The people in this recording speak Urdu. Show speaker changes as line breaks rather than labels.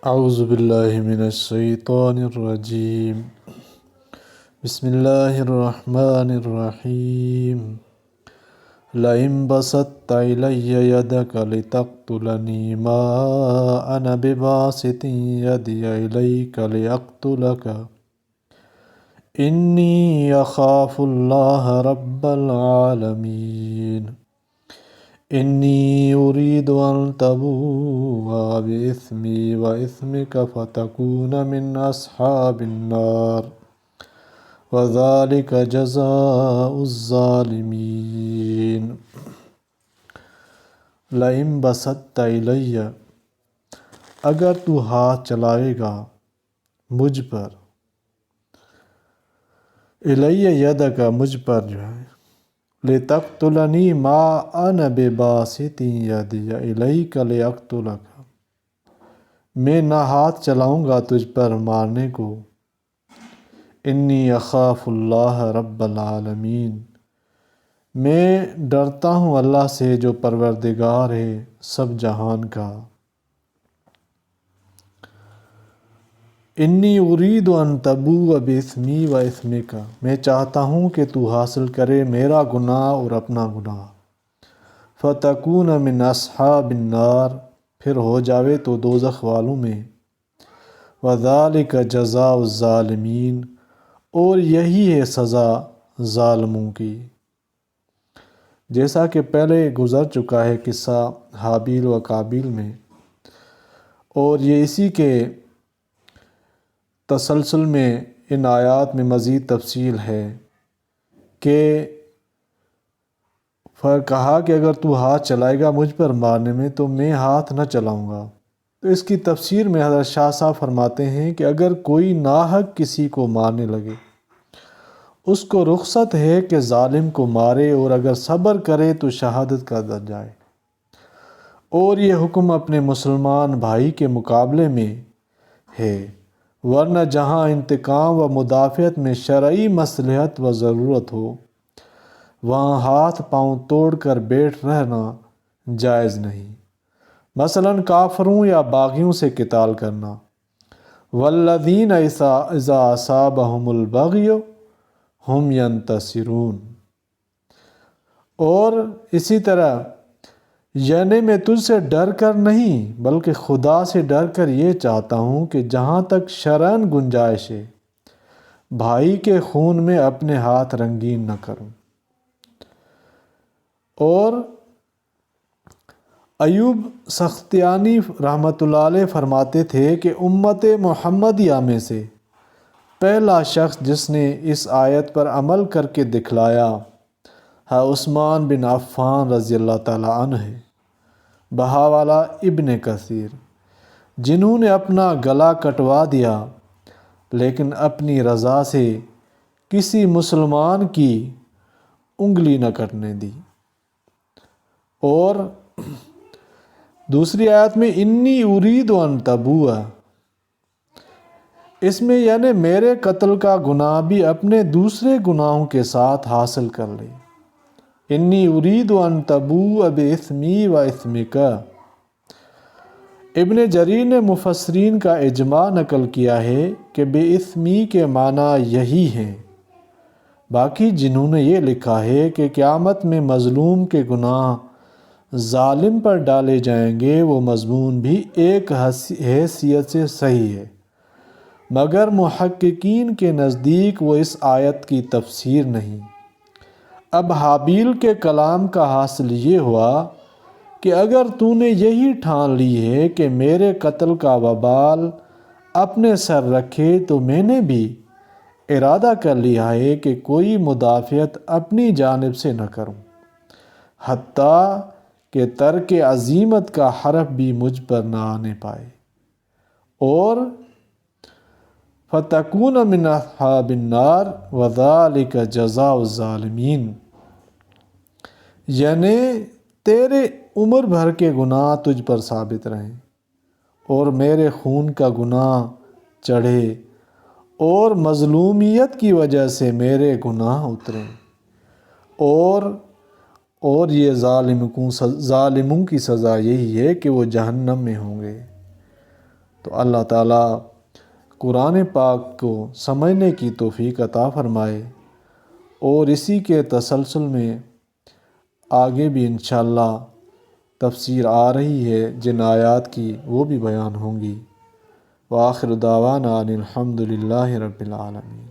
اعوذ باللہ من الشیطان الرجیم بسم اللہ الرحمن الرحیم لئن بسطت الی یدک لتقتلنی ما انا بباسط یدی الیک لیقتلک انی اخاف اللہ رب العالمین انی اريد ان تبوء بإثمی وإثمک فتکون من اصحاب النار وذلک جزاء الظالمین۔ لئن بسطت الی، اگر تو ہاتھ چلائے گا مجھ پر، الی یدک مجھ پر جو ہے، لتقتلنی ما انا بباسط یدی الیک لیقتلک، میں نہ ہاتھ چلاؤں گا تجھ پر مارنے کو، انی اخاف اللہ رب العالمین، میں ڈرتا ہوں اللہ سے جو پروردگار ہے سب جہان کا۔ انی اريد ان تبوء باسمی و اسمک، میں چاہتا ہوں کہ تو حاصل کرے میرا گناہ اور اپنا گناہ، فتکون من اصحاب النار، پھر ہو جاوے تو دوزخ والوں میں، وذالک جزاء الظالمین، اور یہی ہے سزا ظالموں کی۔ جیسا کہ پہلے گزر چکا ہے قصہ حابیل و قابیل میں، اور یہ اسی کے تسلسل میں ان آیات میں مزید تفصیل ہے کہ کہا کہ اگر تو ہاتھ چلائے گا مجھ پر مارنے میں تو میں ہاتھ نہ چلاؤں گا۔ تو اس کی تفسیر میں حضرت شاہ صاحب فرماتے ہیں کہ اگر کوئی ناحق کسی کو مارنے لگے، اس کو رخصت ہے کہ ظالم کو مارے، اور اگر صبر کرے تو شہادت کا درجہ ہے، اور یہ حکم اپنے مسلمان بھائی کے مقابلے میں ہے، ورنہ جہاں انتقام و مدافعت میں شرعی مصلحت و ضرورت ہو وہاں ہاتھ پاؤں توڑ کر بیٹھ رہنا جائز نہیں، مثلاً کافروں یا باغیوں سے قتال کرنا۔ والذین اذا اصابہم البغی ہم ینتصرون، اور اسی طرح یعنی میں تجھ سے ڈر کر نہیں بلکہ خدا سے ڈر کر یہ چاہتا ہوں کہ جہاں تک شرعاً گنجائش ہے بھائی کے خون میں اپنے ہاتھ رنگین نہ کروں۔ اور ایوب سختیانی رحمۃ اللہ علیہ فرماتے تھے کہ امت محمدیہ میں سے پہلا شخص جس نے اس آیت پر عمل کر کے دکھلایا ہے عثمان بن عفان رضی اللہ تعالیٰ عنہ ہے، بہاوالہ ابن کثیر، جنہوں نے اپنا گلا کٹوا دیا لیکن اپنی رضا سے کسی مسلمان کی انگلی نہ کٹنے دی۔ اور دوسری آیت میں انی اريد ان تبوء، اس میں یعنی میرے قتل کا گناہ بھی اپنے دوسرے گناہوں کے ساتھ حاصل کر لے، انی اريد ان تبوء باسمی و اسمک۔ ابن جریر نے مفسرین کا اجماع نقل کیا ہے کہ بے اسمی کے معنی یہی ہیں، باقی جنہوں نے یہ لکھا ہے کہ قیامت میں مظلوم کے گناہ ظالم پر ڈالے جائیں گے، وہ مضمون بھی ایک حیثیت سے صحیح ہے، مگر محققین کے نزدیک وہ اس آیت کی تفسیر نہیں۔ اب حابیل کے کلام کا حاصل یہ ہوا کہ اگر تو نے یہی ٹھان لی ہے کہ میرے قتل کا وبال اپنے سر رکھے تو میں نے بھی ارادہ کر لیا ہے کہ کوئی مدافعت اپنی جانب سے نہ کروں، حتیٰ کہ ترک عزیمت کا حرف بھی مجھ پر نہ آنے پائے، اور فَتَكُونَ مِنْ أَصْحَابِ النَّارِ وَذَلِكَ جَزَاءُ الظَّالِمِينَ، یعنی تیرے عمر بھر کے گناہ تجھ پر ثابت رہیں اور میرے خون کا گناہ چڑھے اور مظلومیت کی وجہ سے میرے گناہ اتریں، اور یہ ظالموں کی سزا یہی ہے کہ وہ جہنم میں ہوں گے۔ تو اللہ تعالیٰ قرآن پاک کو سمجھنے کی توفیق عطا فرمائے، اور اسی کے تسلسل میں آگے بھی انشاءاللہ تفسیر آ رہی ہے جن آیات کی، وہ بھی بیان ہوں گی۔ وآخر دعوانا ان الحمد للہ رب العالمین۔